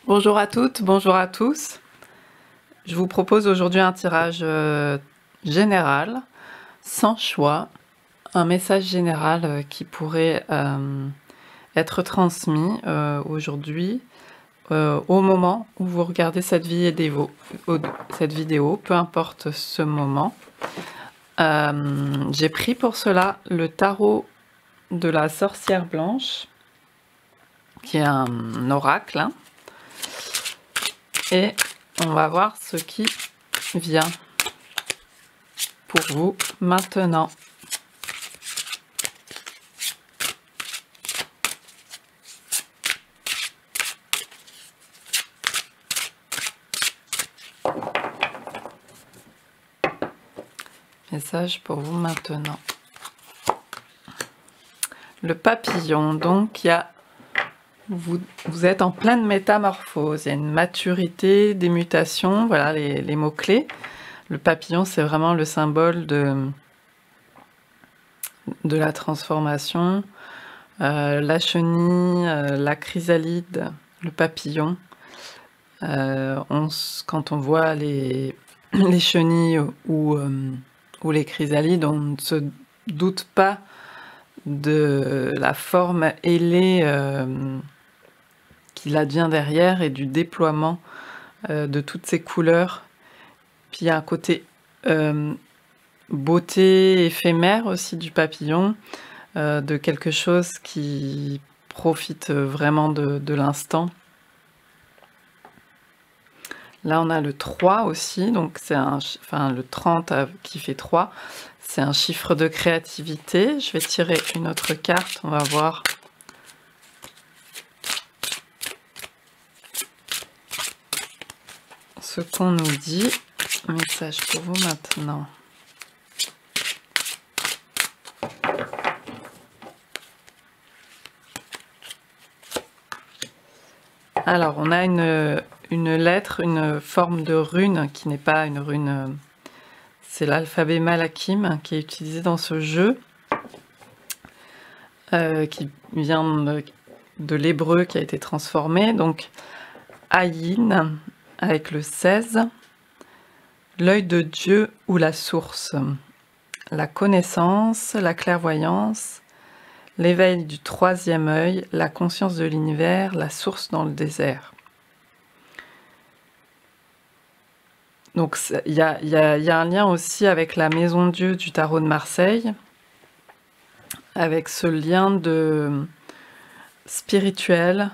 Bonjour à toutes, bonjour à tous. Je vous propose aujourd'hui un tirage général, sans choix, un message général qui pourrait être transmis aujourd'hui au moment où vous regardez cette vidéo, peu importe ce moment. J'ai pris pour cela le tarot de la sorcière blanche, qui est un oracle, hein. Et on va voir ce qui vient pour vous maintenant. Message pour vous maintenant. Le papillon, donc vous êtes en pleine métamorphose, il y a une maturité, des mutations, voilà les mots-clés. Le papillon, c'est vraiment le symbole de la transformation. La chenille, la chrysalide, le papillon. Quand on voit les chenilles ou les chrysalides, on ne se doute pas de la forme ailée qu'il advient derrière et du déploiement de toutes ces couleurs. Puis il y a un côté beauté éphémère aussi du papillon, de quelque chose qui profite vraiment de l'instant. Là on a le 3 aussi, donc c'est le 30 qui fait 3, c'est un chiffre de créativité. Je vais tirer une autre carte, on va voir. Ce qu'on nous dit. Message pour vous maintenant. Alors, on a une lettre, une forme de rune qui n'est pas une rune. C'est l'alphabet Malakim qui est utilisé dans ce jeu, qui vient de l'hébreu qui a été transformé. Donc, Ayin avec le 16, l'œil de Dieu ou la source, la connaissance, la clairvoyance, l'éveil du troisième œil, la conscience de l'univers, la source dans le désert. Donc il y a un lien aussi avec la maison Dieu du tarot de Marseille, avec ce lien de spirituel.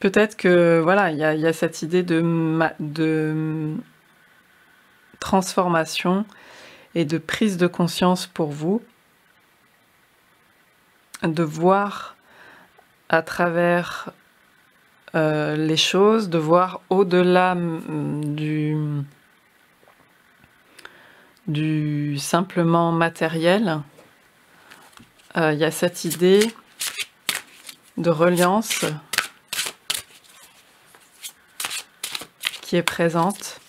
Peut-être que voilà, il y a cette idée de transformation et de prise de conscience pour vous, de voir à travers les choses, de voir au-delà du simplement matériel. Il y a cette idée de reliance qui est présente.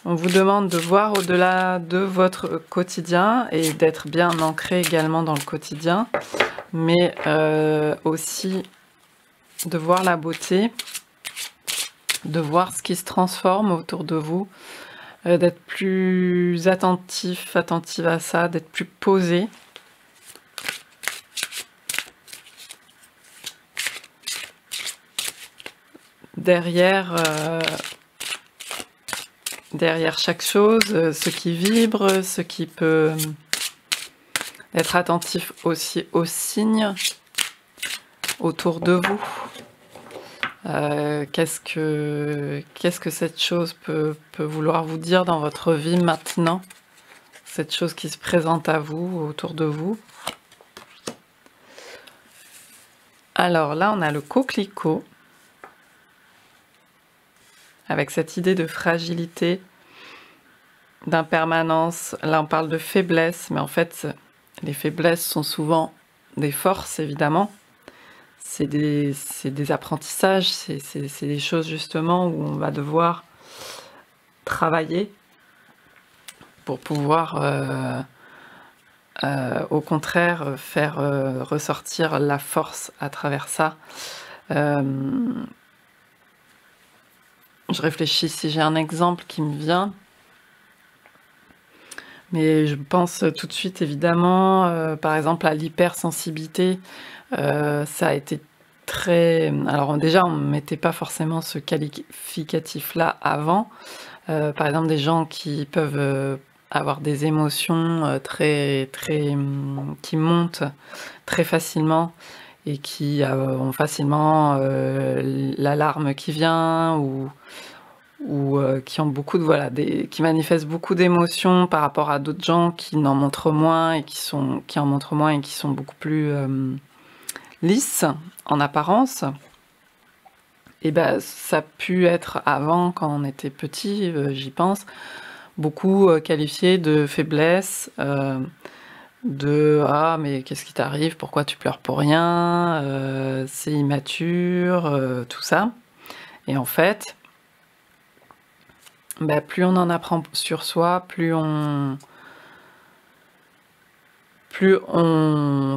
On vous demande de voir au-delà de votre quotidien et d'être bien ancré également dans le quotidien, mais aussi de voir la beauté, de voir ce qui se transforme autour de vous, d'être plus attentif, attentive à ça, d'être plus posé. Derrière chaque chose, ce qui vibre, ce qui peut être attentif aussi aux signes autour de vous. Qu'est-ce que cette chose peut vouloir vous dire dans votre vie maintenant? Cette chose qui se présente à vous, autour de vous. Alors là, on a le coquelicot, avec cette idée de fragilité, d'impermanence. Là, on parle de faiblesse, mais en fait, les faiblesses sont souvent des forces, évidemment. C'est des apprentissages, c'est des choses justement où on va devoir travailler pour pouvoir au contraire, faire ressortir la force à travers ça. Je réfléchis si j'ai un exemple qui me vient. Mais je pense tout de suite évidemment, par exemple à l'hypersensibilité, ça a été très alors déjà on ne mettait pas forcément ce qualificatif-là avant. Par exemple des gens qui peuvent, avoir des émotions, très très, qui montent très facilement et qui, ont facilement, l'alarme qui vient ou qui ont beaucoup de voilà, qui manifestent beaucoup d'émotions par rapport à d'autres gens qui n'en montrent moins et qui en montrent moins et qui sont beaucoup plus lisses en apparence. Et ben ça a pu être avant, quand on était petit, j'y pense, beaucoup qualifié de faiblesse, de ah mais qu'est-ce qui t'arrive, pourquoi tu pleures pour rien, c'est immature, tout ça. Et en fait, bah, plus on en apprend sur soi, plus on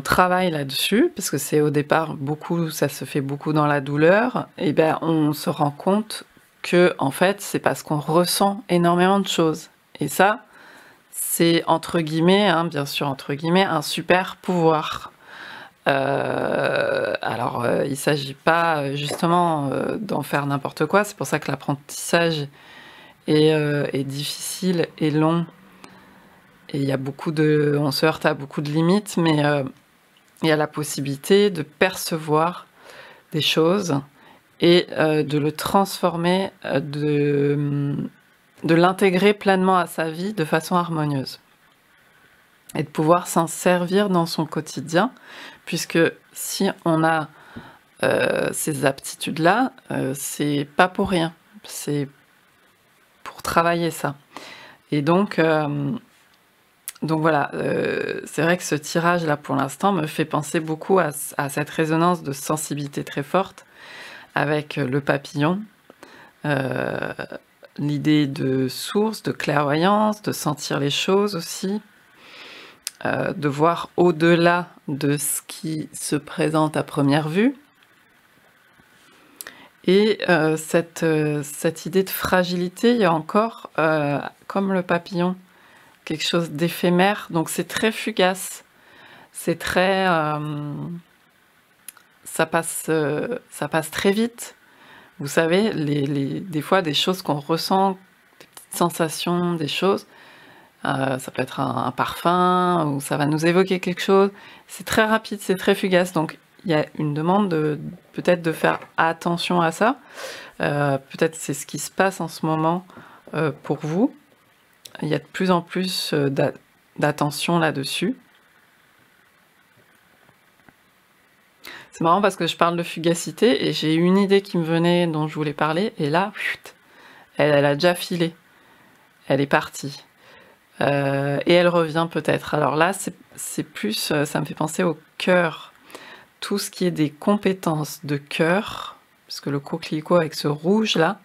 travaille là-dessus, parce que c'est au départ beaucoup, ça se fait beaucoup dans la douleur, et ben on se rend compte que en fait c'est parce qu'on ressent énormément de choses. Et ça, c'est entre guillemets, hein, bien sûr entre guillemets, un super pouvoir. Alors, il s'agit pas justement d'en faire n'importe quoi, c'est pour ça que l'apprentissage est difficile et long, et il y a on se heurte à beaucoup de limites, mais il y a la possibilité de percevoir des choses et de le transformer, de l'intégrer pleinement à sa vie de façon harmonieuse et de pouvoir s'en servir dans son quotidien, puisque si on a ces aptitudes-là, c'est pas pour rien, c'est pour travailler ça. Et donc voilà, c'est vrai que ce tirage-là, pour l'instant, me fait penser beaucoup à cette résonance de sensibilité très forte avec le papillon, l'idée de source, de clairvoyance, de sentir les choses aussi, de voir au-delà de ce qui se présente à première vue. Et cette idée de fragilité, il y a encore, comme le papillon, quelque chose d'éphémère, donc c'est très fugace, c'est très... ça passe très vite. Vous savez, des fois, des choses qu'on ressent, des petites sensations, des choses, ça peut être un parfum, ou ça va nous évoquer quelque chose, c'est très rapide, c'est très fugace, donc il y a une demande peut-être de faire attention à ça. Peut-être c'est ce qui se passe en ce moment pour vous. Il y a de plus en plus d'attention là-dessus. C'est marrant parce que je parle de fugacité et j'ai une idée qui me venait dont je voulais parler, et là, elle a déjà filé. Elle est partie. Et elle revient peut-être. Alors là, c'est plus, ça me fait penser au cœur. Tout ce qui est des compétences de cœur, parce que le coquelicot avec ce rouge là,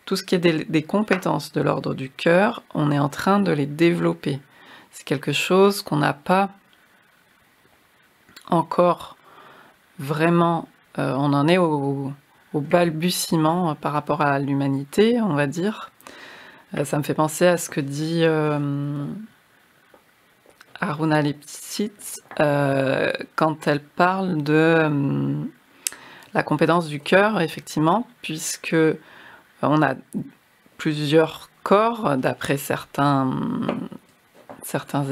tout ce qui est des compétences de l'ordre du cœur, on est en train de les développer. C'est quelque chose qu'on n'a pas encore vraiment, on en est au balbutiement par rapport à l'humanité, on va dire. Ça me fait penser à ce que dit Aruna Lipsitz quand elle parle de la compétence du cœur, effectivement, puisque on a plusieurs corps, d'après certains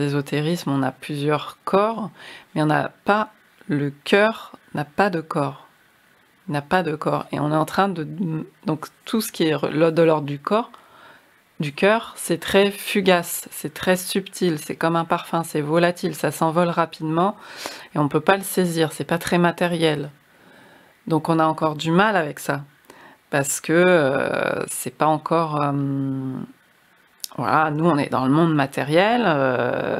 ésotérismes, on a plusieurs corps, mais on n'a pas, le cœur n'a pas de corps. Il n'a pas de corps. Et on est en train de... Donc tout ce qui est de l'ordre du corps, du cœur, c'est très fugace, c'est très subtil, c'est comme un parfum, c'est volatile, ça s'envole rapidement et on ne peut pas le saisir, c'est pas très matériel. Donc on a encore du mal avec ça, parce que c'est pas encore... voilà, nous on est dans le monde matériel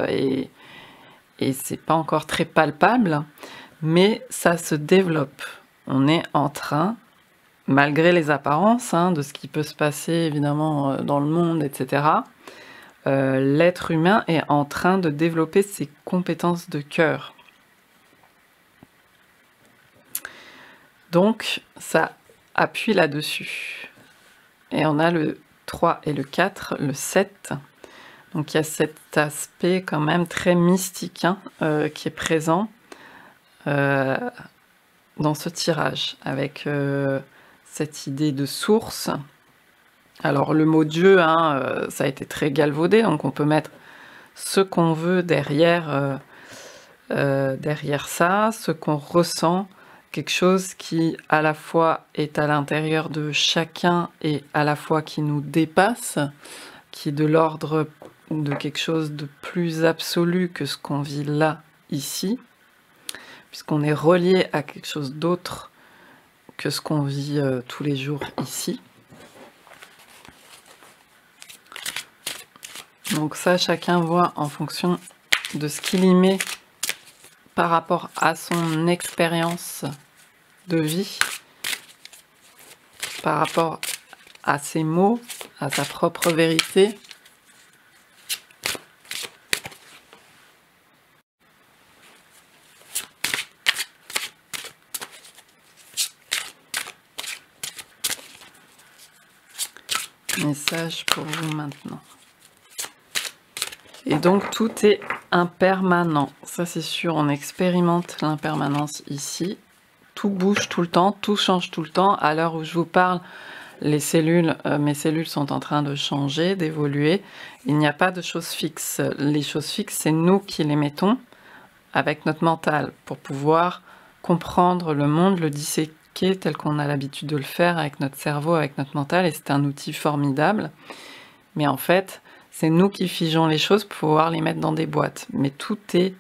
et c'est pas encore très palpable, mais ça se développe. On est en train, malgré les apparences, hein, de ce qui peut se passer évidemment dans le monde, etc., l'être humain est en train de développer ses compétences de cœur. Donc, ça appuie là-dessus. Et on a le 3 et le 4, le 7. Donc, il y a cet aspect quand même très mystique hein, qui est présent dans ce tirage, avec cette idée de source. Alors, le mot Dieu, hein, ça a été très galvaudé, donc on peut mettre ce qu'on veut derrière, derrière ça, ce qu'on ressent, quelque chose qui à la fois est à l'intérieur de chacun et à la fois qui nous dépasse, qui est de l'ordre de quelque chose de plus absolu que ce qu'on vit là, ici, puisqu'on est relié à quelque chose d'autre que ce qu'on vit tous les jours ici. Donc ça, chacun voit en fonction de ce qu'il y met par rapport à son expérience de vie, par rapport à ses mots, à sa propre vérité. Message pour vous maintenant. Et donc tout est impermanent, ça c'est sûr, on expérimente l'impermanence ici. Tout bouge tout le temps, tout change tout le temps. À l'heure où je vous parle, les cellules, mes cellules sont en train de changer, d'évoluer. Il n'y a pas de choses fixes. Les choses fixes, c'est nous qui les mettons avec notre mental pour pouvoir comprendre le monde, le disséquer tel qu'on a l'habitude de le faire avec notre cerveau, avec notre mental. Et c'est un outil formidable. Mais en fait, c'est nous qui figeons les choses pour pouvoir les mettre dans des boîtes. Mais tout est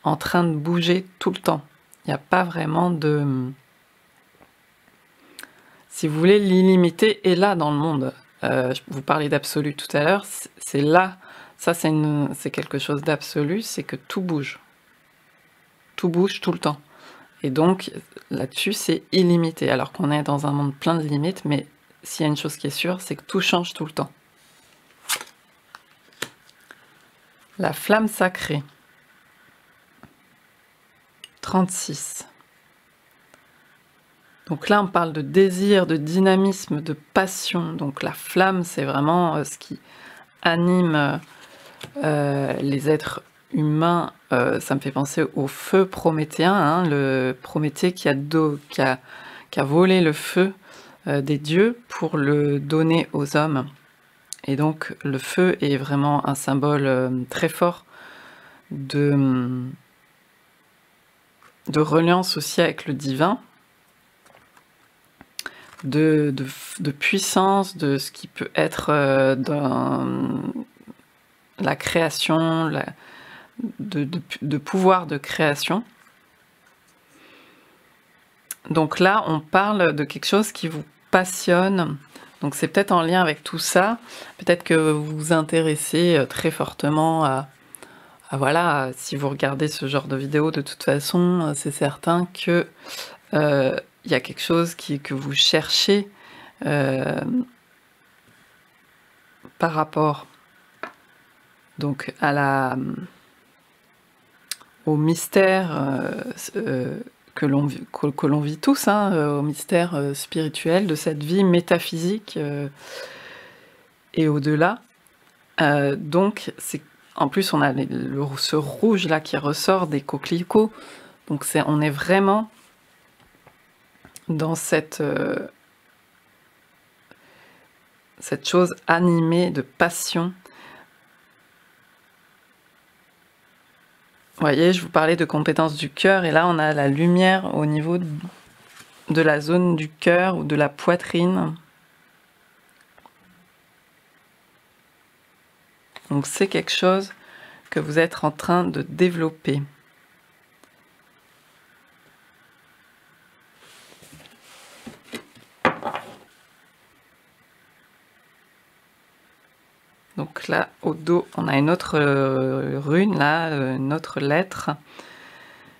en train de bouger tout le temps. Il n'y a pas vraiment de... Si vous voulez, l'illimité est là dans le monde. Vous parlez d'absolu tout à l'heure, c'est là, ça c'est quelque chose d'absolu, c'est que tout bouge. Tout bouge tout le temps. Et donc, là-dessus, c'est illimité. Alors qu'on est dans un monde plein de limites, mais s'il y a une chose qui est sûre, c'est que tout change tout le temps. La flamme sacrée. 36. Donc là, on parle de désir, de dynamisme, de passion. Donc la flamme, c'est vraiment ce qui anime les êtres humains. Ça me fait penser au feu prométhéen, hein, le Prométhée qui a volé le feu des dieux pour le donner aux hommes. Et donc le feu est vraiment un symbole très fort de reliance aussi avec le divin, de puissance, de ce qui peut être dans la création, de pouvoir de création. Donc là, on parle de quelque chose qui vous passionne. Donc c'est peut-être en lien avec tout ça. Peut-être que vous vous intéressez très fortement à voilà, si vous regardez ce genre de vidéo, de toute façon, c'est certain que il y a quelque chose que vous cherchez par rapport donc au mystère que l'on vit tous, hein, au mystère spirituel de cette vie métaphysique et au-delà. Donc c'est en plus, on a ce rouge là qui ressort des coquelicots. Donc on est vraiment dans cette chose animée de passion. Vous voyez, je vous parlais de compétences du cœur, et là on a la lumière au niveau de la zone du cœur ou de la poitrine. Donc c'est quelque chose que vous êtes en train de développer. Donc là, au dos, on a une autre rune, là, une autre lettre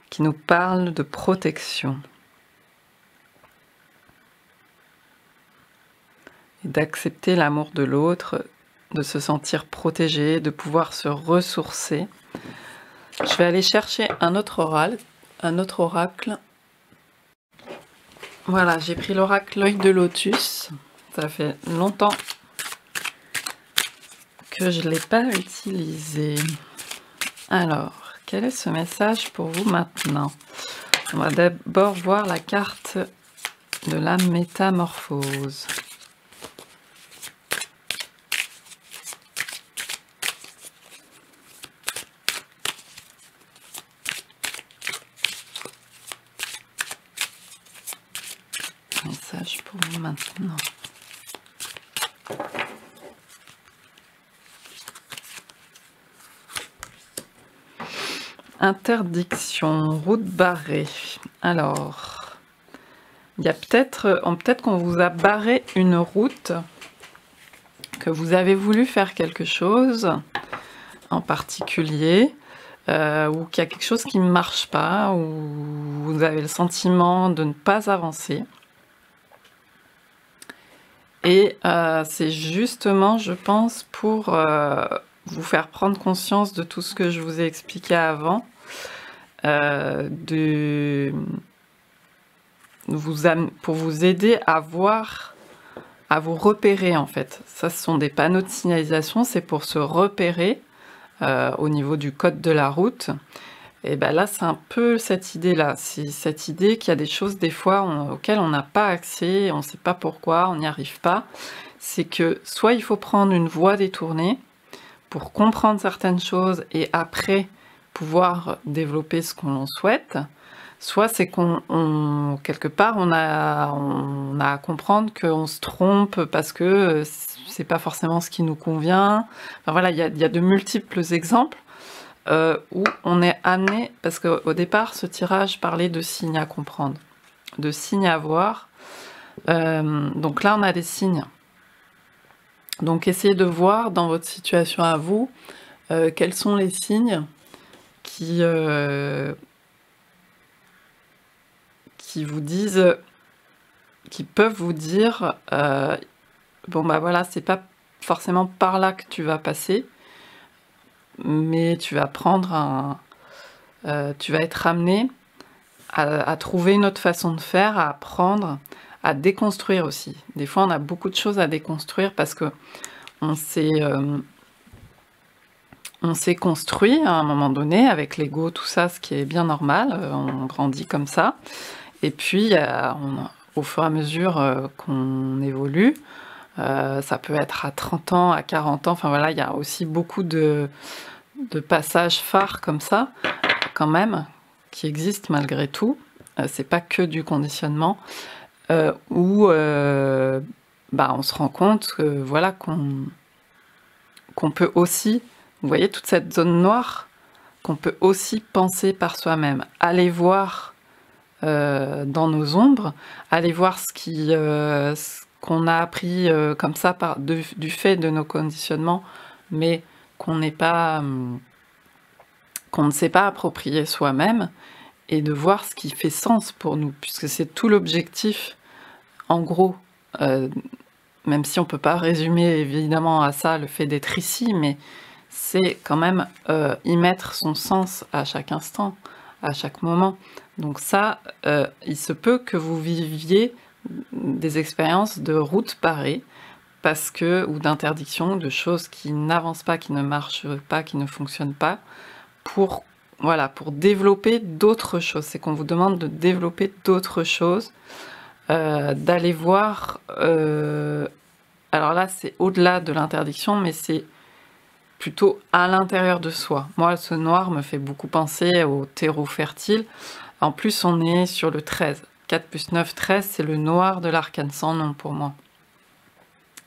qui nous parle de protection. Et d'accepter l'amour de l'autre, de se sentir protégé, de pouvoir se ressourcer. Je vais aller chercher un autre oracle. Voilà, j'ai pris l'oracle l'œil de lotus. Ça fait longtemps que je ne l'ai pas utilisé. Alors, quel est ce message pour vous maintenant? On va d'abord voir la carte de la métamorphose. Message pour vous maintenant. Interdiction, route barrée. Alors, il y a peut-être qu'on vous a barré une route, que vous avez voulu faire quelque chose en particulier, ou qu'il y a quelque chose qui ne marche pas, ou vous avez le sentiment de ne pas avancer. Et c'est justement, je pense, pour vous faire prendre conscience de tout ce que je vous ai expliqué avant, pour vous aider à voir, à vous repérer en fait. Ça, ce sont des panneaux de signalisation, c'est pour se repérer au niveau du code de la route. Et ben là, c'est un peu cette idée-là. C'est cette idée qu'il y a des choses, des fois, auxquelles on n'a pas accès, on ne sait pas pourquoi, on n'y arrive pas. C'est que soit il faut prendre une voie détournée pour comprendre certaines choses et après pouvoir développer ce qu'on souhaite, soit c'est qu'on quelque part on a à comprendre qu'on se trompe parce que c'est pas forcément ce qui nous convient. Enfin voilà, il y a de multiples exemples où on est amené, parce qu'au départ ce tirage parlait de signes à comprendre, de signes à voir. Donc là on a des signes. Donc essayez de voir dans votre situation à vous quels sont les signes qui vous disent, qui peuvent vous dire bon bah voilà, c'est pas forcément par là que tu vas passer, mais tu vas prendre tu vas être amené à trouver une autre façon de faire, à apprendre, à déconstruire aussi. Des fois on a beaucoup de choses à déconstruire parce que on s'est construit à un moment donné avec l'ego, tout ça, ce qui est bien normal, on grandit comme ça. Et puis, au fur et à mesure qu'on évolue, ça peut être à 30 ans, à 40 ans, enfin voilà, il y a aussi beaucoup de passages phares comme ça, quand même, qui existent malgré tout. C'est pas que du conditionnement, où on se rend compte que, voilà, qu'on peut aussi, vous voyez toute cette zone noire, qu'on peut aussi penser par soi-même, aller voir dans nos ombres, aller voir ce qu'on a appris comme ça du fait de nos conditionnements, mais qu'on ne sait pas approprier soi-même, et de voir ce qui fait sens pour nous, puisque c'est tout l'objectif, en gros, même si on ne peut pas résumer évidemment à ça le fait d'être ici, mais c'est quand même y mettre son sens à chaque instant, à chaque moment. Donc ça, il se peut que vous viviez des expériences de route barrée, ou d'interdiction, de choses qui n'avancent pas, qui ne marchent pas, qui ne fonctionnent pas, pour développer d'autres choses. C'est qu'on vous demande de développer d'autres choses, d'aller voir... alors là, c'est au-delà de l'interdiction, mais c'est plutôt à l'intérieur de soi. Moi, ce noir me fait beaucoup penser au terreau fertile. En plus, on est sur le 13. 4 plus 9, 13, c'est le noir de l'arcane sans nom pour moi.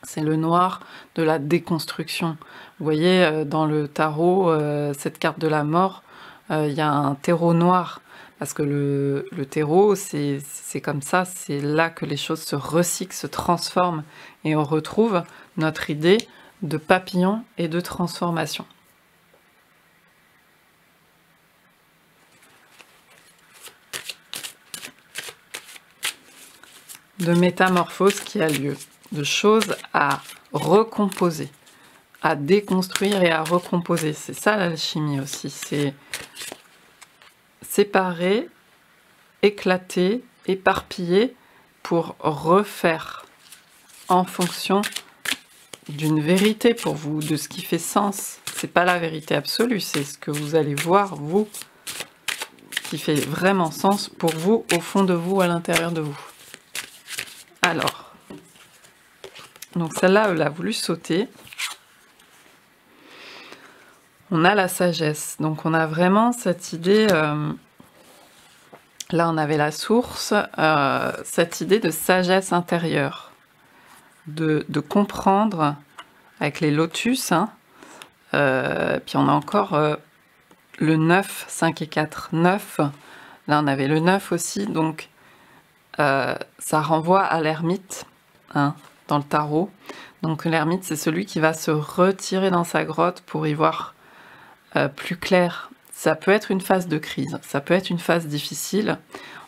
C'est le noir de la déconstruction. Vous voyez, dans le tarot, cette carte de la mort, il y a un terreau noir. Parce que le terreau, c'est comme ça, c'est là que les choses se recyclent, se transforment. Et on retrouve notre idée de papillon et de transformation. De métamorphose qui a lieu, de choses à recomposer, à déconstruire et à recomposer. C'est ça l'alchimie aussi, c'est séparer, éclater, éparpiller pour refaire en fonction d'une vérité pour vous, de ce qui fait sens. C'est pas la vérité absolue, c'est ce que vous allez voir, vous, qui fait vraiment sens pour vous, au fond de vous, à l'intérieur de vous. Alors, donc celle-là, elle a voulu sauter. On a la sagesse, donc on a vraiment cette idée, là on avait la source, cette idée de sagesse intérieure, de comprendre avec les lotus, hein, puis on a encore le 9, 5 et 4, 9, là on avait le 9 aussi, donc ça renvoie à l'ermite, hein, dans le tarot. Donc l'ermite, c'est celui qui va se retirer dans sa grotte pour y voir plus clair. Ça peut être une phase de crise, ça peut être une phase difficile.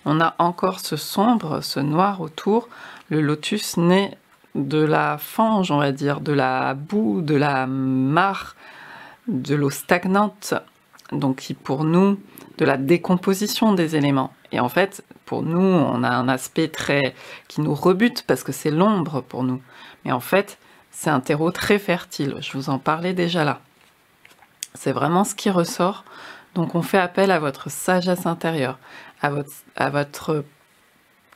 On a encore ce sombre, ce noir autour. Le lotus naît de la fange, on va dire, de la boue, de la mare, de l'eau stagnante, donc qui pour nous, de la décomposition des éléments. Et en fait, pour nous, on a un aspect très qui nous rebute parce que c'est l'ombre pour nous. Mais en fait, c'est un terreau très fertile. Je vous en parlais déjà là. C'est vraiment ce qui ressort. Donc on fait appel à votre sagesse intérieure, à votre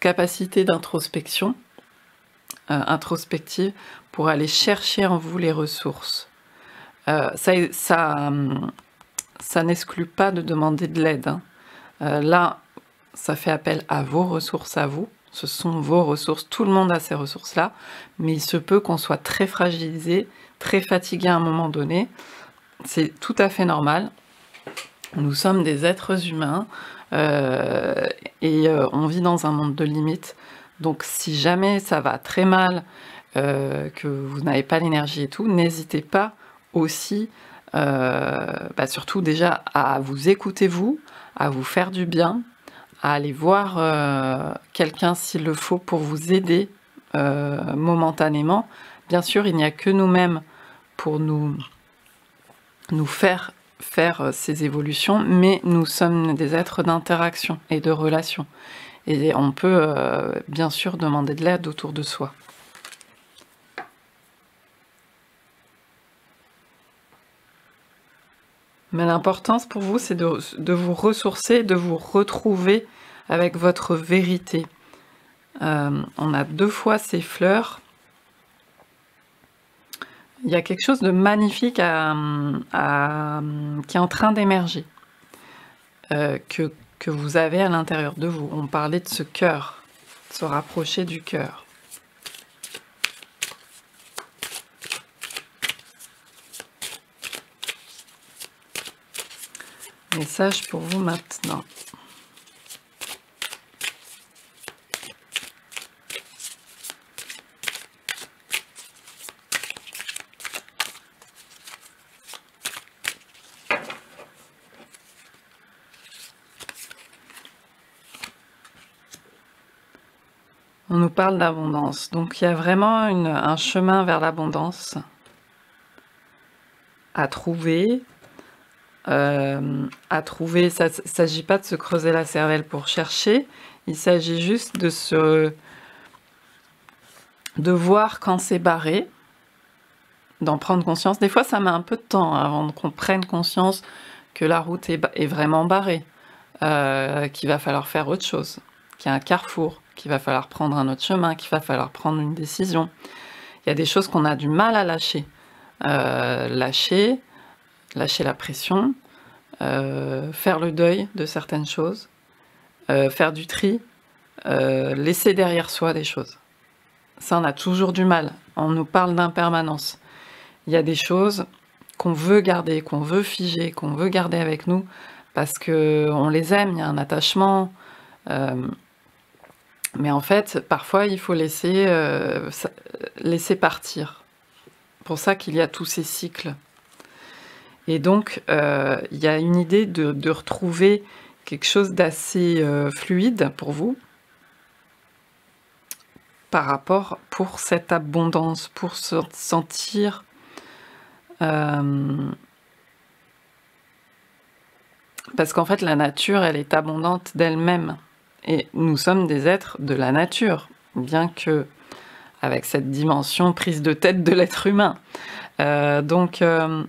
capacité d'introspection, introspective, pour aller chercher en vous les ressources. Ça n'exclut pas de demander de l'aide, hein. Là, ça fait appel à vos ressources à vous. Ce sont vos ressources. Tout le monde a ces ressources-là. Mais il se peut qu'on soit très fragilisé, très fatigué à un moment donné. C'est tout à fait normal. Nous sommes des êtres humains et on vit dans un monde de limites. Donc si jamais ça va très mal, que vous n'avez pas l'énergie et tout, n'hésitez pas aussi, surtout déjà à vous écouter vous, à vous faire du bien, à aller voir quelqu'un s'il le faut pour vous aider momentanément. Bien sûr, il n'y a que nous-mêmes pour nous faire ces évolutions, mais nous sommes des êtres d'interaction et de relation. Et on peut bien sûr demander de l'aide autour de soi. Mais l'importance pour vous, c'est de vous ressourcer, de vous retrouver avec votre vérité. On a 2 fois ces fleurs. Il y a quelque chose de magnifique qui est en train d'émerger, que vous avez à l'intérieur de vous. On parlait de ce cœur, se rapprocher du cœur. Message pour vous maintenant. On nous parle d'abondance, donc il y a vraiment un chemin vers l'abondance à trouver. Ça ne s'agit pas de se creuser la cervelle pour chercher, il s'agit juste de voir quand c'est barré, d'en prendre conscience. Des fois, ça met un peu de temps avant qu'on prenne conscience que la route est vraiment barrée, qu'il va falloir faire autre chose, qu'il y a un carrefour, qu'il va falloir prendre un autre chemin, qu'il va falloir prendre une décision. Il y a des choses qu'on a du mal à lâcher. Lâcher la pression, faire le deuil de certaines choses, faire du tri, laisser derrière soi des choses. Ça, on a toujours du mal. On nous parle d'impermanence. Il y a des choses qu'on veut garder, qu'on veut figer, qu'on veut garder avec nous parce qu'on les aime, il y a un attachement. Mais en fait, parfois, il faut laisser partir. C'est pour ça qu'il y a tous ces cycles. Et donc, il y a une idée de retrouver quelque chose d'assez fluide pour vous, par rapport pour cette abondance, pour se sentir Parce qu'en fait, la nature, elle est abondante d'elle-même. Et nous sommes des êtres de la nature, bien que avec cette dimension prise de tête de l'être humain. Donc, il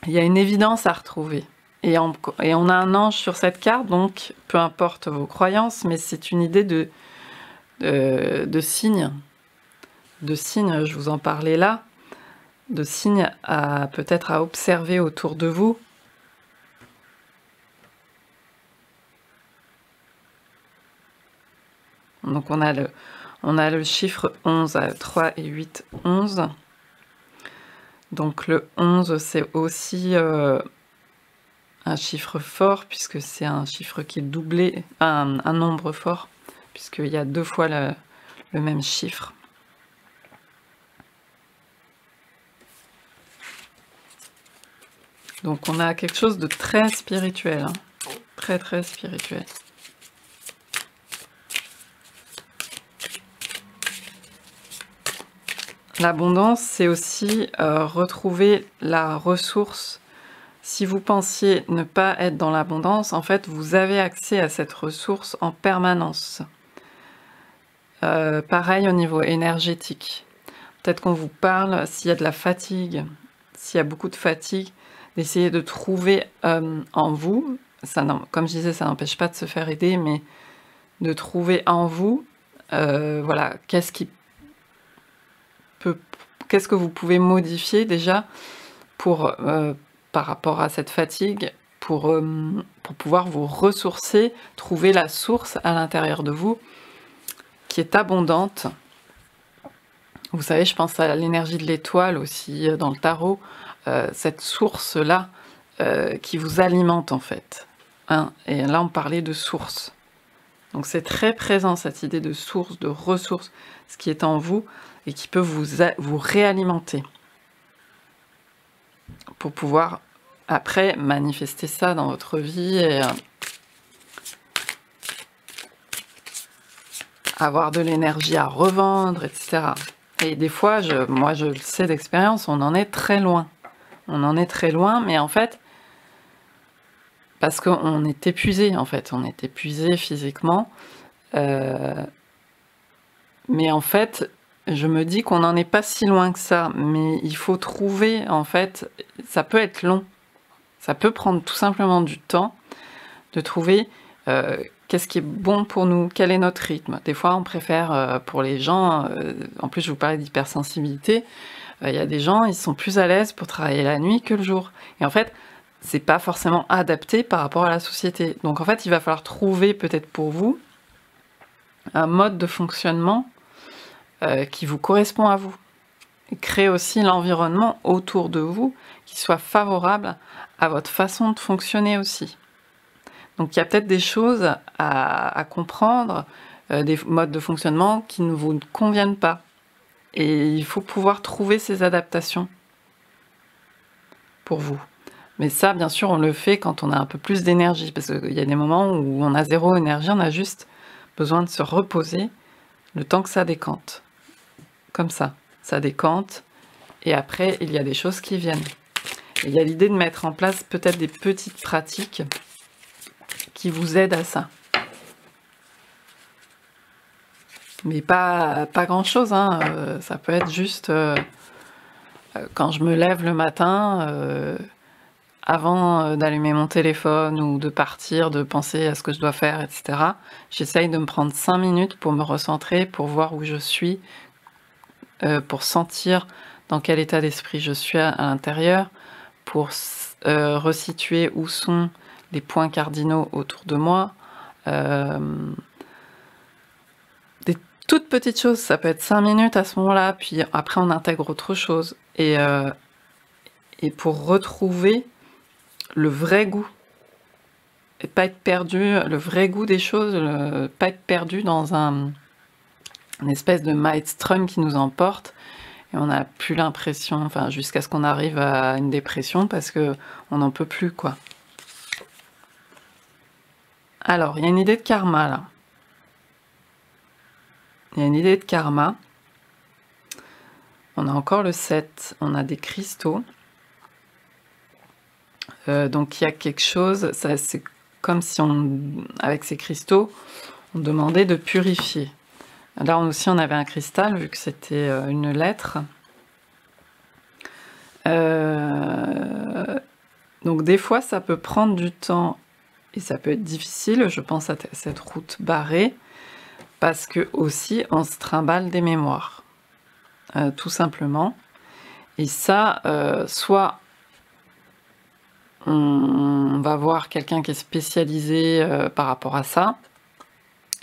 y a une évidence à retrouver. Et on a un ange sur cette carte, donc peu importe vos croyances, mais c'est une idée de signes. De signes, je vous en parlais là, de signes peut-être à observer autour de vous. Donc on a le chiffre 11 à 3 et 8, 11. Donc le 11, c'est aussi un chiffre fort, puisque c'est un chiffre qui est doublé, un nombre fort, puisqu'il y a 2 fois le même chiffre. Donc on a quelque chose de très spirituel, hein. Très très spirituel. L'abondance, c'est aussi retrouver la ressource. Si vous pensiez ne pas être dans l'abondance, en fait, vous avez accès à cette ressource en permanence. Pareil au niveau énergétique. Peut-être qu'on vous parle, s'il y a de la fatigue, s'il y a beaucoup de fatigue, d'essayer de trouver en vous, comme je disais, ça n'empêche pas de se faire aider, mais de trouver en vous, voilà, qu'est-ce que vous pouvez modifier déjà pour, par rapport à cette fatigue, pour pouvoir vous ressourcer, trouver la source à l'intérieur de vous qui est abondante. Vous savez, je pense à l'énergie de l'étoile aussi dans le tarot, cette source-là qui vous alimente en fait. Hein, et là, on parlait de source. Donc c'est très présent cette idée de source, de ressource, ce qui est en vous et qui peut vous réalimenter pour pouvoir après manifester ça dans votre vie et avoir de l'énergie à revendre, etc. Et des fois, moi je le sais d'expérience, on en est très loin. On en est très loin, mais en fait, parce qu'on est épuisé, en fait, on est épuisé physiquement. Mais en fait, je me dis qu'on n'en est pas si loin que ça, mais il faut trouver, en fait, ça peut être long, ça peut prendre tout simplement du temps de trouver qu'est-ce qui est bon pour nous, quel est notre rythme. Des fois, on préfère, pour les gens, en plus je vous parlais d'hypersensibilité, il y a des gens, ils sont plus à l'aise pour travailler la nuit que le jour. Et en fait, c'est pas forcément adapté par rapport à la société. Donc en fait, il va falloir trouver peut-être pour vous un mode de fonctionnement qui vous correspond à vous. Et créer aussi l'environnement autour de vous qui soit favorable à votre façon de fonctionner aussi. Donc il y a peut-être des choses à comprendre, des modes de fonctionnement qui ne vous conviennent pas. Et il faut pouvoir trouver ces adaptations pour vous. Mais ça, bien sûr, on le fait quand on a un peu plus d'énergie, parce qu'il y a des moments où on a zéro énergie, on a juste besoin de se reposer le temps que ça décante. Comme ça décante, et après, il y a des choses qui viennent. Et il y a l'idée de mettre en place peut-être des petites pratiques qui vous aident à ça. Mais pas grand-chose, hein. Ça peut être juste quand je me lève le matin, avant d'allumer mon téléphone ou de partir, de penser à ce que je dois faire, etc. J'essaye de me prendre 5 minutes pour me recentrer, pour voir où je suis, pour sentir dans quel état d'esprit je suis à l'intérieur, pour resituer où sont les points cardinaux autour de moi. Des toutes petites choses, ça peut être 5 minutes à ce moment-là, puis après on intègre autre chose. Et pour retrouver le vrai goût, et pas être perdu, le vrai goût des choses, pas être perdu dans une espèce de maelstrom qui nous emporte, et on n'a plus l'impression, enfin jusqu'à ce qu'on arrive à une dépression parce que on n'en peut plus, quoi. Alors, il y a une idée de karma là. Il y a une idée de karma. On a encore le 7, on a des cristaux. Donc il y a quelque chose, c'est comme si avec ces cristaux, on demandait de purifier. Là aussi on avait un cristal, vu que c'était une lettre. Donc des fois ça peut prendre du temps et ça peut être difficile, je pense à cette route barrée, parce que aussi on se trimballe des mémoires, tout simplement. Et ça, soit on va voir quelqu'un qui est spécialisé par rapport à ça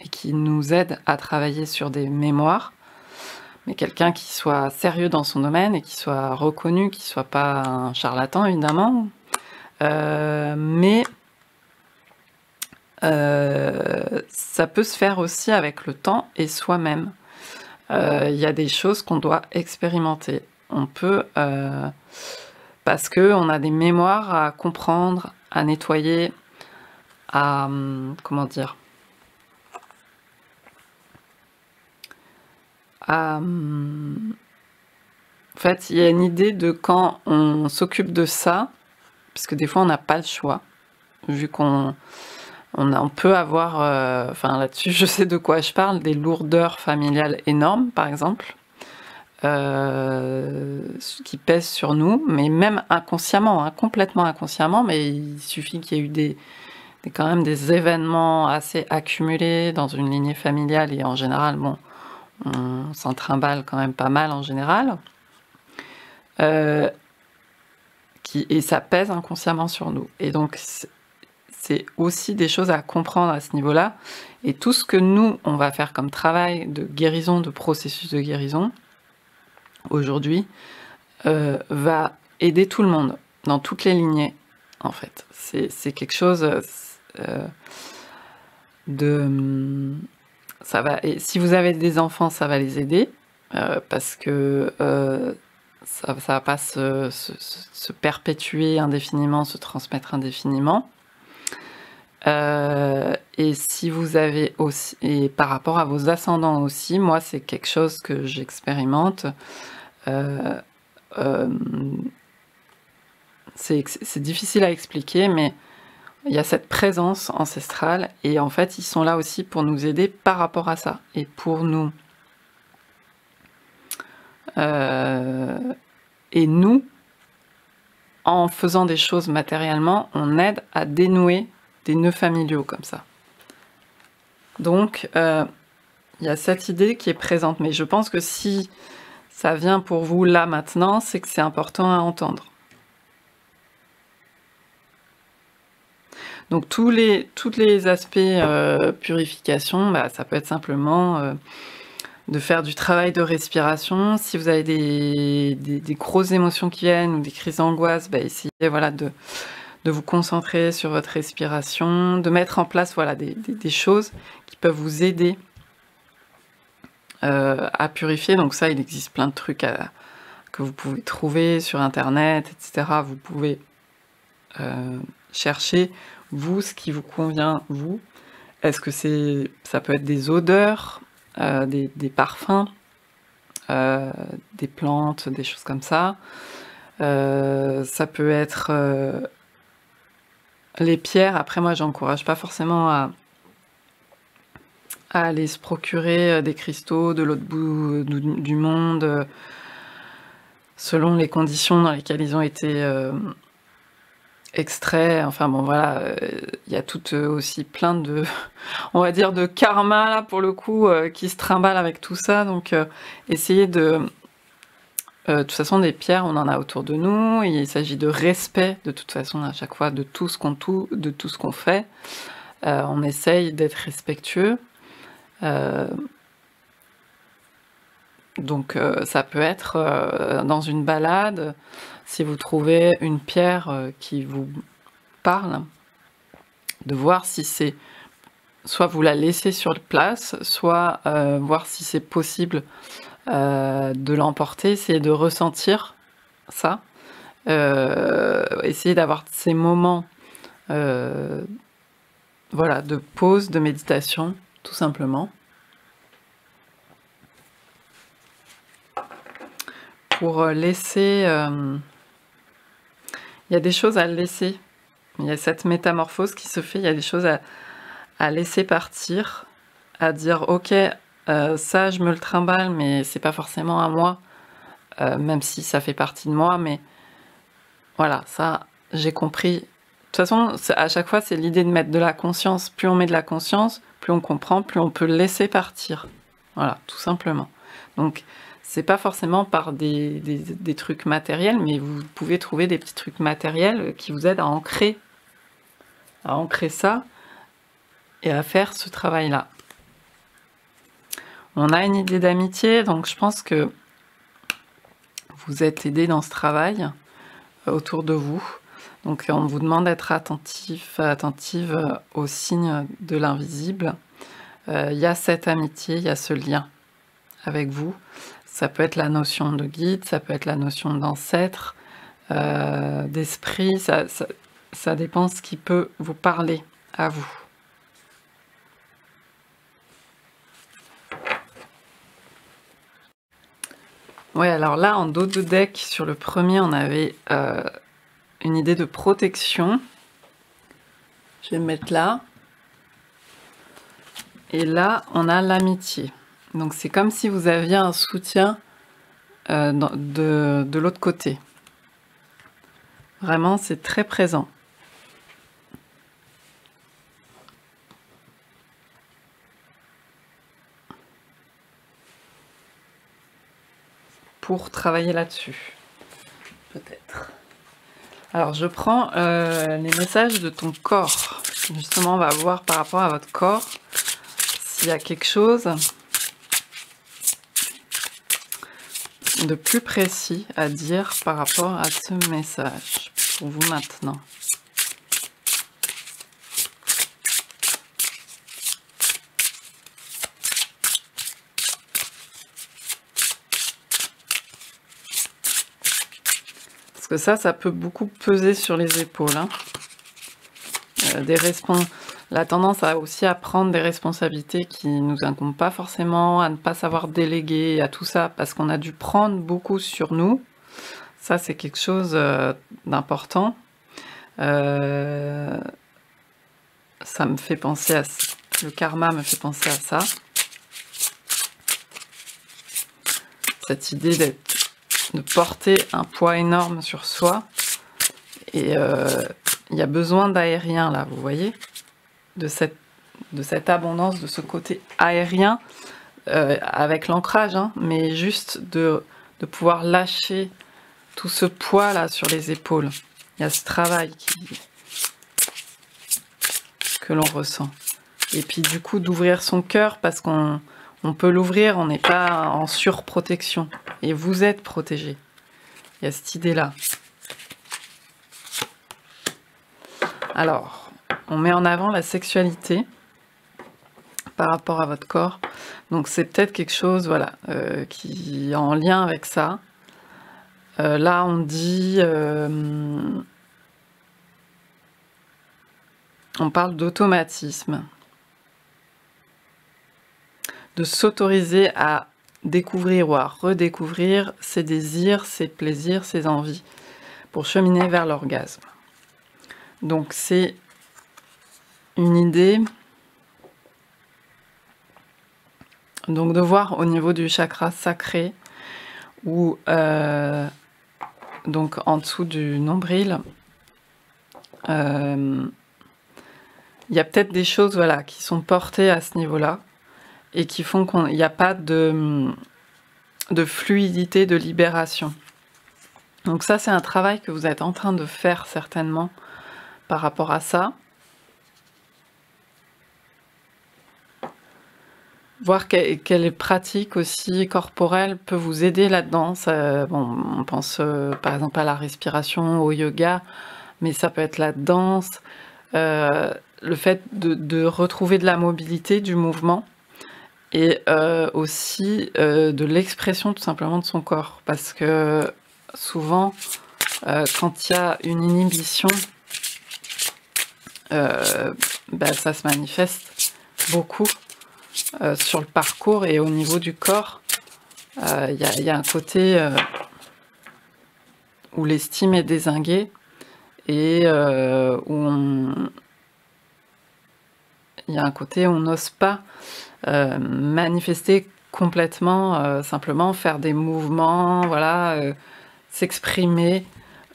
et qui nous aide à travailler sur des mémoires, mais quelqu'un qui soit sérieux dans son domaine et qui soit reconnu, qui soit pas un charlatan évidemment, mais ça peut se faire aussi avec le temps et soi-même. Il y a des choses qu'on doit expérimenter. On peut, parce qu'on a des mémoires à comprendre, à nettoyer, à, comment dire, en fait, il y a une idée de quand on s'occupe de ça, puisque des fois on n'a pas le choix, vu qu'on peut avoir, enfin là-dessus je sais de quoi je parle, des lourdeurs familiales énormes par exemple, qui pèsent sur nous, mais même inconsciemment, hein, complètement inconsciemment, mais il suffit qu'il y ait eu quand même des événements assez accumulés dans une lignée familiale, et en général, bon, on s'en trimballe quand même pas mal en général, et ça pèse inconsciemment sur nous. Et donc c'est aussi des choses à comprendre à ce niveau-là, et tout ce que nous, on va faire comme travail de guérison, de processus de guérison, aujourd'hui, va aider tout le monde, dans toutes les lignées, en fait. C'est quelque chose ça va, et si vous avez des enfants, ça va les aider, parce que ça va pas se perpétuer indéfiniment, se transmettre indéfiniment. Et si vous avez aussi, et par rapport à vos ascendants aussi, moi c'est quelque chose que j'expérimente. C'est difficile à expliquer, mais il y a cette présence ancestrale, et en fait ils sont là aussi pour nous aider par rapport à ça, et pour nous et nous, en faisant des choses matériellement, on aide à dénouer des nœuds familiaux comme ça. Donc il y a cette idée qui est présente, mais je pense que si ça vient pour vous là maintenant, c'est que c'est important à entendre. Donc tous les aspects purification, bah, ça peut être simplement de faire du travail de respiration. Si vous avez des grosses émotions qui viennent ou des crises d'angoisse, bah, essayez voilà, de vous concentrer sur votre respiration, de mettre en place voilà, des choses qui peuvent vous aider à purifier. Donc ça, il existe plein de trucs que vous pouvez trouver sur internet, etc. Vous pouvez chercher vous ce qui vous convient, vous. Est-ce que ça peut être des odeurs, des parfums, des plantes, des choses comme ça. Ça peut être les pierres. Après moi j'encourage pas forcément à aller se procurer des cristaux de l'autre bout du monde, selon les conditions dans lesquelles ils ont été extraits. Enfin bon voilà, il y a tout aussi plein de, on va dire, de karma là pour le coup, qui se trimballe avec tout ça. Donc essayez de toute façon, des pierres, on en a autour de nous, et il s'agit de respect, de toute façon, à chaque fois, de tout ce qu'on fait. On essaye d'être respectueux. Donc, ça peut être dans une balade, si vous trouvez une pierre qui vous parle, de voir si c'est... Soit vous la laissez sur place, soit voir si c'est possible de l'emporter, essayer de ressentir ça, essayer d'avoir ces moments voilà, de pause, de méditation, tout simplement. pour laisser... il y a des choses à laisser. Il y a cette métamorphose qui se fait, il y a des choses à laisser partir, à dire ok, ça je me le trimballe, mais c'est pas forcément à moi, même si ça fait partie de moi, mais voilà, ça j'ai compris. De toute façon, à chaque fois, c'est l'idée de mettre de la conscience. Plus on met de la conscience, plus on comprend, plus on peut laisser partir. Voilà, tout simplement. Donc, c'est pas forcément par des trucs matériels, mais vous pouvez trouver des petits trucs matériels qui vous aident à ancrer ça et à faire ce travail-là. On a une idée d'amitié, donc je pense que vous êtes aidés dans ce travail autour de vous. Donc on vous demande d'être attentive aux signes de l'invisible. Il y a cette amitié, il y a ce lien avec vous. Ça peut être la notion de guide, ça peut être la notion d'ancêtre, d'esprit, ça dépend ce qui peut vous parler à vous. Ouais, alors là, en dos de deck, sur le premier, on avait une idée de protection. Je vais me mettre là. Et là, on a l'amitié. Donc c'est comme si vous aviez un soutien de l'autre côté. Vraiment, c'est très présent. Pour travailler là-dessus, peut-être. Alors, je prends les messages de ton corps. Justement, on va voir par rapport à votre corps s'il y a quelque chose de plus précis à dire par rapport à ce message pour vous maintenant. Parce que ça peut beaucoup peser sur les épaules. Hein. La tendance aussi à prendre des responsabilités qui ne nous incombent pas forcément, à ne pas savoir déléguer, à tout ça, parce qu'on a dû prendre beaucoup sur nous. Ça, c'est quelque chose d'important. Ça me fait penser à... Le karma me fait penser à ça. Cette idée de porter un poids énorme sur soi. Et il y a besoin d'aérien, là, vous voyez, de cette abondance, de ce côté aérien, avec l'ancrage, hein, mais juste de pouvoir lâcher tout ce poids-là sur les épaules. Il y a ce travail que l'on ressent. Et puis du coup, d'ouvrir son cœur, parce qu'on peut l'ouvrir, on n'est pas en surprotection. Et vous êtes protégé. Il y a cette idée-là. Alors, on met en avant la sexualité par rapport à votre corps. Donc c'est peut-être quelque chose, voilà, qui est en lien avec ça. Là, on dit... on parle d'automatisme. De s'autoriser à découvrir ou à redécouvrir ses désirs, ses plaisirs, ses envies, pour cheminer vers l'orgasme. Donc c'est une idée donc de voir au niveau du chakra sacré ou donc en dessous du nombril, il y a peut-être des choses, voilà, qui sont portées à ce niveau-là et qui font qu'il n'y a pas de fluidité, de libération. Donc ça, c'est un travail que vous êtes en train de faire certainement par rapport à ça. Voir quelle pratique aussi corporelle peut vous aider là-dedans. Bon, on pense par exemple à la respiration, au yoga, mais ça peut être la danse, le fait de retrouver de la mobilité, du mouvement, et aussi de l'expression tout simplement de son corps. Parce que souvent, quand il y a une inhibition, ça se manifeste beaucoup sur le parcours et au niveau du corps. Il y a un côté où l'estime est dézinguée et il y a un côté où on n'ose pas manifester complètement, simplement faire des mouvements, voilà, s'exprimer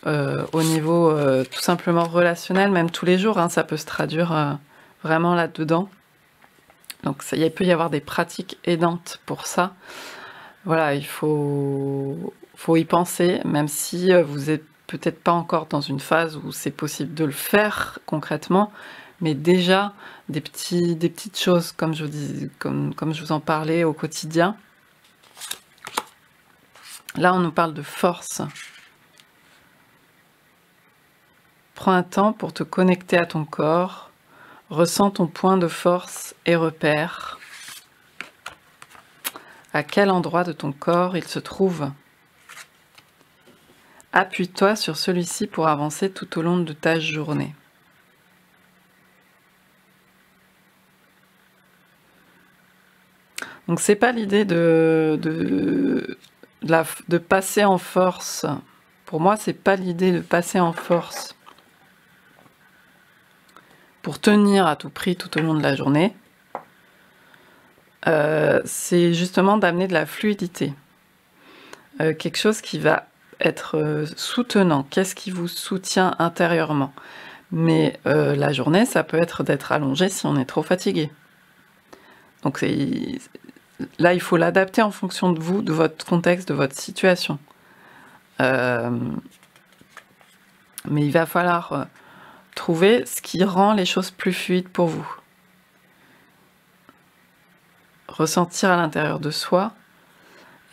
au niveau tout simplement relationnel, même tous les jours, hein, ça peut se traduire vraiment là-dedans. Donc il peut y avoir des pratiques aidantes pour ça. Voilà, il faut y penser, même si vous n'êtes peut-être pas encore dans une phase où c'est possible de le faire concrètement, mais déjà des petites choses, comme je vous dis, comme je vous en parlais au quotidien. Là, on nous parle de force. Prends un temps pour te connecter à ton corps, ressens ton point de force et repère à quel endroit de ton corps il se trouve. Appuie-toi sur celui-ci pour avancer tout au long de ta journée. Donc c'est pas l'idée de passer en force. Pour moi, c'est pas l'idée de passer en force pour tenir à tout prix tout au long de la journée. C'est justement d'amener de la fluidité. Quelque chose qui va être soutenant. Qu'est-ce qui vous soutient intérieurement? Mais la journée, ça peut être d'être allongé si on est trop fatigué. Donc là, il faut l'adapter en fonction de vous, de votre contexte, de votre situation. Mais il va falloir trouver ce qui rend les choses plus fluides pour vous. Ressentir à l'intérieur de soi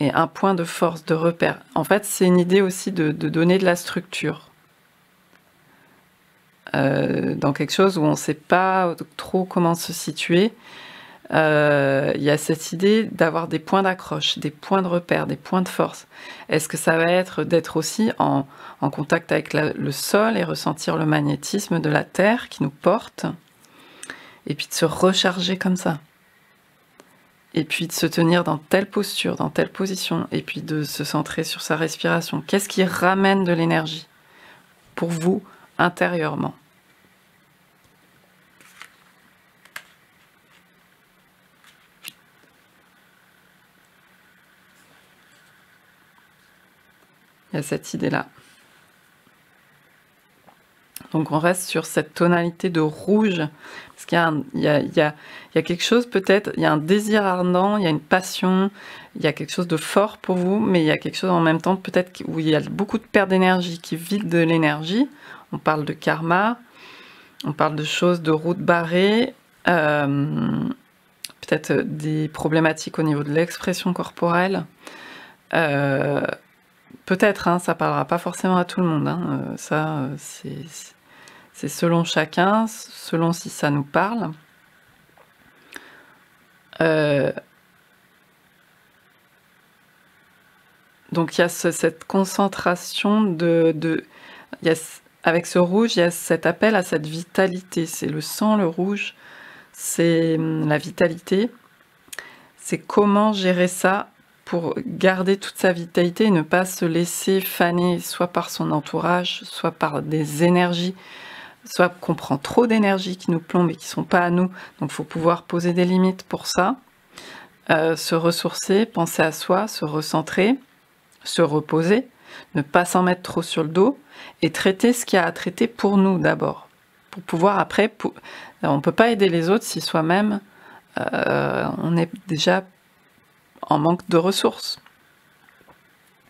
et un point de force, de repère. En fait, c'est une idée aussi de donner de la structure. Dans quelque chose où on ne sait pas trop comment se situer, il y a cette idée d'avoir des points d'accroche, des points de repère, des points de force. Est-ce que ça va être d'être aussi en contact avec le sol et ressentir le magnétisme de la terre qui nous porte, et puis de se recharger comme ça, et puis de se tenir dans telle posture, dans telle position, et puis de se centrer sur sa respiration. Qu'est-ce qui ramène de l'énergie pour vous intérieurement? Il y a cette idée-là. Donc on reste sur cette tonalité de rouge, parce qu'il y a quelque chose peut-être, il y a un désir ardent, il y a une passion, il y a quelque chose de fort pour vous, mais il y a quelque chose en même temps peut-être où il y a beaucoup de perte d'énergie, qui vide de l'énergie. On parle de karma, on parle de choses, de routes barrées, peut-être des problématiques au niveau de l'expression corporelle. Peut-être, hein, ça parlera pas forcément à tout le monde, hein, ça c'est selon chacun, selon si ça nous parle. Donc il y a cette concentration avec ce rouge, il y a cet appel à cette vitalité. C'est le sang, le rouge, c'est la vitalité. C'est comment gérer ça pour garder toute sa vitalité et ne pas se laisser faner soit par son entourage, soit par des énergies, soit qu'on prend trop d'énergie qui nous plombent et qui ne sont pas à nous. Donc il faut pouvoir poser des limites pour ça, se ressourcer, penser à soi, se recentrer, se reposer, ne pas s'en mettre trop sur le dos et traiter ce qu'il y a à traiter pour nous d'abord. Pour pouvoir après, on ne peut pas aider les autres si soi-même on est déjà en manque de ressources.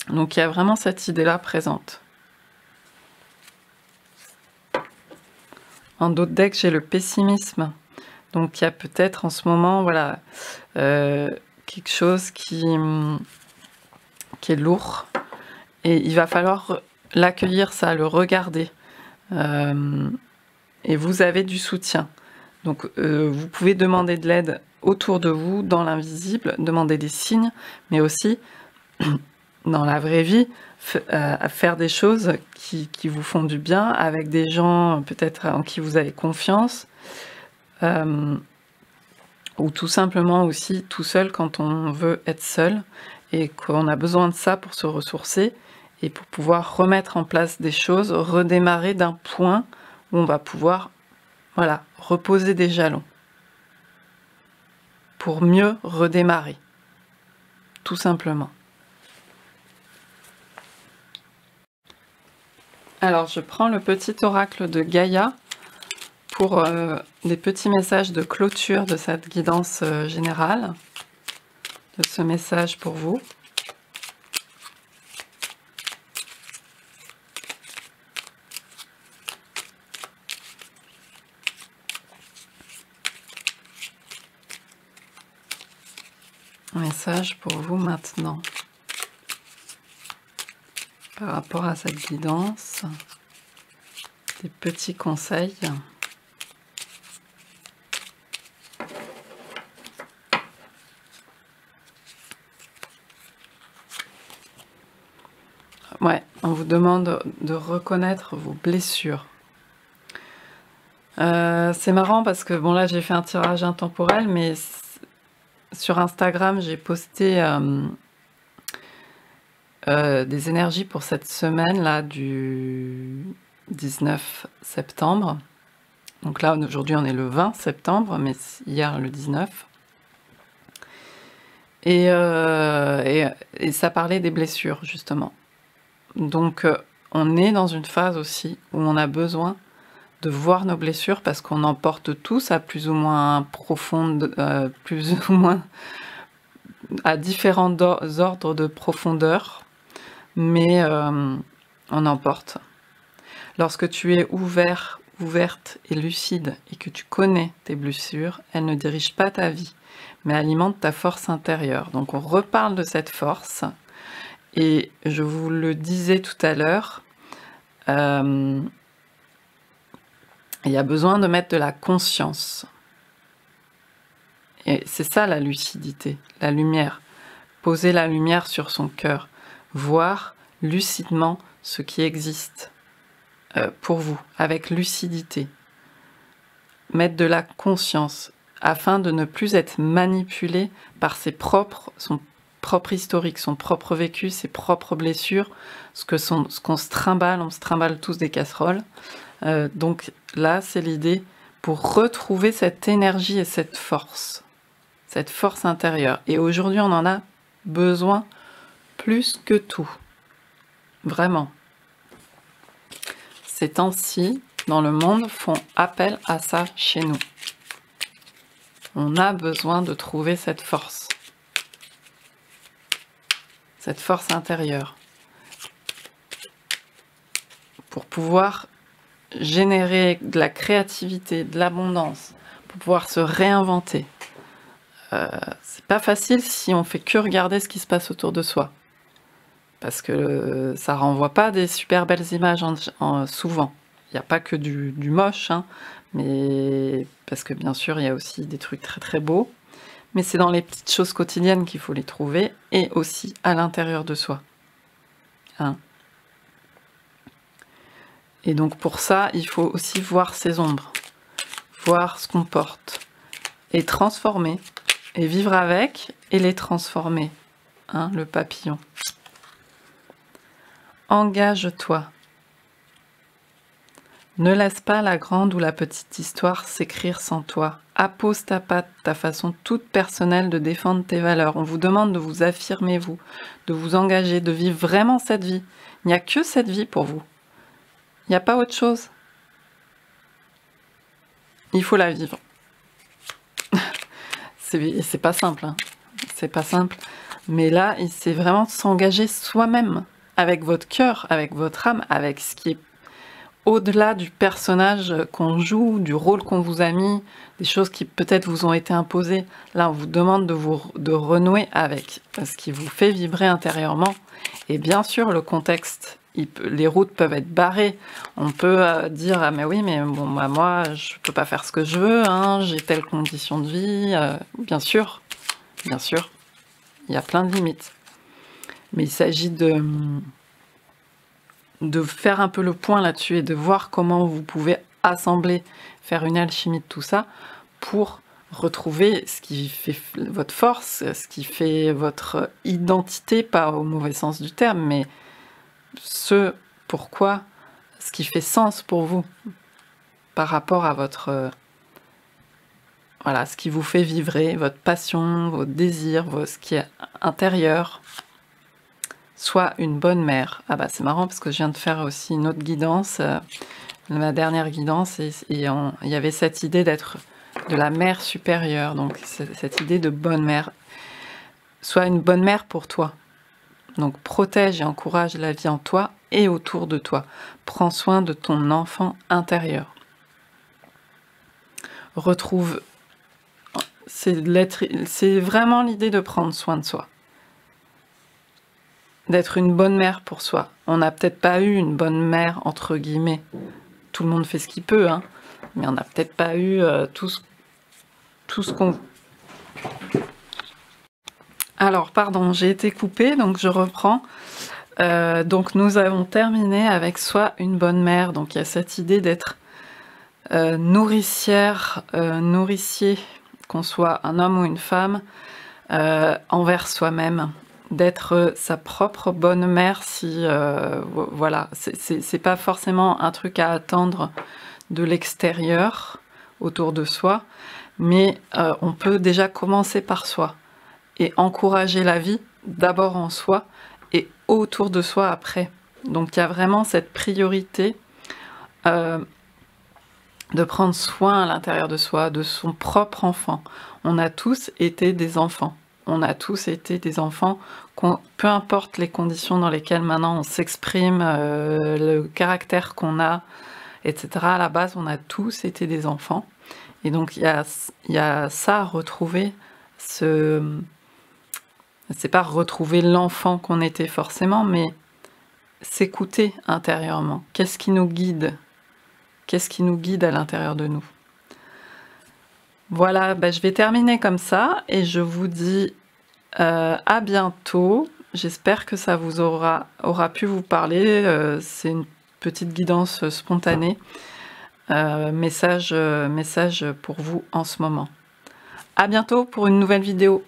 Donc il y a vraiment cette idée-là présente. En d'autres decks, j'ai le pessimisme. Donc il y a peut-être en ce moment, voilà, quelque chose qui est lourd. Et il va falloir l'accueillir, ça, le regarder. Et vous avez du soutien. Donc vous pouvez demander de l'aide autour de vous, dans l'invisible, demander des signes, mais aussi dans la vraie vie, à faire des choses qui vous font du bien, avec des gens peut-être en qui vous avez confiance, ou tout simplement aussi tout seul quand on veut être seul, et qu'on a besoin de ça pour se ressourcer, et pour pouvoir remettre en place des choses, redémarrer d'un point où on va pouvoir, voilà, reposer des jalons pour mieux redémarrer, tout simplement. Alors, je prends le petit oracle de Gaïa pour des petits messages de clôture de cette guidance générale, de ce message pour vous. Message pour vous maintenant par rapport à cette guidance, des petits conseils. Ouais, on vous demande de reconnaître vos blessures. C'est marrant parce que bon là j'ai fait un tirage intemporel, mais sur Instagram j'ai posté des énergies pour cette semaine là du 19 septembre. Donc là aujourd'hui on est le 20 septembre, mais hier le 19. Et ça parlait des blessures justement. Donc on est dans une phase aussi où on a besoin de voir nos blessures parce qu'on en porte tous à plus ou moins profonde, plus ou moins à différents ordres de profondeur, mais on en porte. Lorsque tu es ouvert, ouverte et lucide et que tu connais tes blessures, elles ne dirigent pas ta vie, mais alimentent ta force intérieure. Donc on reparle de cette force, et je vous le disais tout à l'heure, il y a besoin de mettre de la conscience. Et c'est ça la lucidité, la lumière. Poser la lumière sur son cœur, voir lucidement ce qui existe pour vous, avec lucidité. Mettre de la conscience afin de ne plus être manipulé par son propre historique, son propre vécu, ses propres blessures, ce qu'on se trimballe, on se trimballe tous des casseroles. Donc là, c'est l'idée pour retrouver cette énergie et cette force intérieure. Et aujourd'hui, on en a besoin plus que tout. Vraiment. Ces temps-ci, dans le monde, font appel à ça chez nous. On a besoin de trouver cette force intérieure, pour pouvoir générer de la créativité, de l'abondance, pour pouvoir se réinventer. C'est pas facile si on fait que regarder ce qui se passe autour de soi, parce que ça renvoie pas des super belles images souvent. Il n'y a pas que du moche, hein, mais parce que bien sûr il y a aussi des trucs très très beaux, mais c'est dans les petites choses quotidiennes qu'il faut les trouver, et aussi à l'intérieur de soi. Hein. Et donc pour ça, il faut aussi voir ses ombres, voir ce qu'on porte, et transformer, et vivre avec, et les transformer. Hein, le papillon. Engage-toi. Ne laisse pas la grande ou la petite histoire s'écrire sans toi. Appose ta patte, ta façon toute personnelle de défendre tes valeurs. On vous demande de vous affirmer, vous, de vous engager, de vivre vraiment cette vie. Il n'y a que cette vie pour vous. Il n'y a pas autre chose. Il faut la vivre. C'est pas simple, hein. C'est pas simple. Mais là, c'est vraiment s'engager soi-même, avec votre cœur, avec votre âme, avec ce qui est au-delà du personnage qu'on joue, du rôle qu'on vous a mis, des choses qui peut-être vous ont été imposées. Là, on vous demande de renouer avec ce qui vous fait vibrer intérieurement. Et bien sûr, le contexte, les routes peuvent être barrées. On peut dire « Ah mais oui, mais bon, moi, je peux pas faire ce que je veux, hein, j'ai telle condition de vie. » Bien sûr, il y a plein de limites. Mais il s'agit de faire un peu le point là-dessus et de voir comment vous pouvez assembler, faire une alchimie de tout ça pour retrouver ce qui fait votre force, ce qui fait votre identité, pas au mauvais sens du terme, mais ce pourquoi, ce qui fait sens pour vous par rapport à votre voilà, ce qui vous fait vibrer, votre passion, vos désirs, ce qui est intérieur. Sois une bonne mère. Ah bah c'est marrant parce que je viens de faire aussi une autre guidance, ma dernière guidance, et il y avait cette idée d'être de la mère supérieure, donc cette idée de bonne mère. Sois une bonne mère pour toi. Donc protège et encourage la vie en toi et autour de toi. Prends soin de ton enfant intérieur. Retrouve... C'est vraiment l'idée de prendre soin de soi. D'être une bonne mère pour soi. On n'a peut-être pas eu une bonne mère, entre guillemets. Tout le monde fait ce qu'il peut, hein. Mais on n'a peut-être pas eu tout ce qu'on... Alors, pardon, j'ai été coupée, donc je reprends. Donc nous avons terminé avec Sois une bonne mère. Donc il y a cette idée d'être nourricière, nourricier, qu'on soit un homme ou une femme, envers soi-même, d'être sa propre bonne mère. Si voilà, c'est pas forcément un truc à attendre de l'extérieur autour de soi, mais on peut déjà commencer par soi et encourager la vie d'abord en soi et autour de soi après. Donc il y a vraiment cette priorité de prendre soin à l'intérieur de soi, de son propre enfant. On a tous été des enfants. On a tous été des enfants, peu importe les conditions dans lesquelles maintenant on s'exprime, le caractère qu'on a, etc. À la base, on a tous été des enfants. Et donc il y a ça à retrouver, c'est pas retrouver l'enfant qu'on était forcément, mais s'écouter intérieurement. Qu'est-ce qui nous guide? Qu'est-ce qui nous guide à l'intérieur de nous? Voilà, ben je vais terminer comme ça et je vous dis à bientôt. J'espère que ça vous aura pu vous parler. C'est une petite guidance spontanée. Message pour vous en ce moment. À bientôt pour une nouvelle vidéo.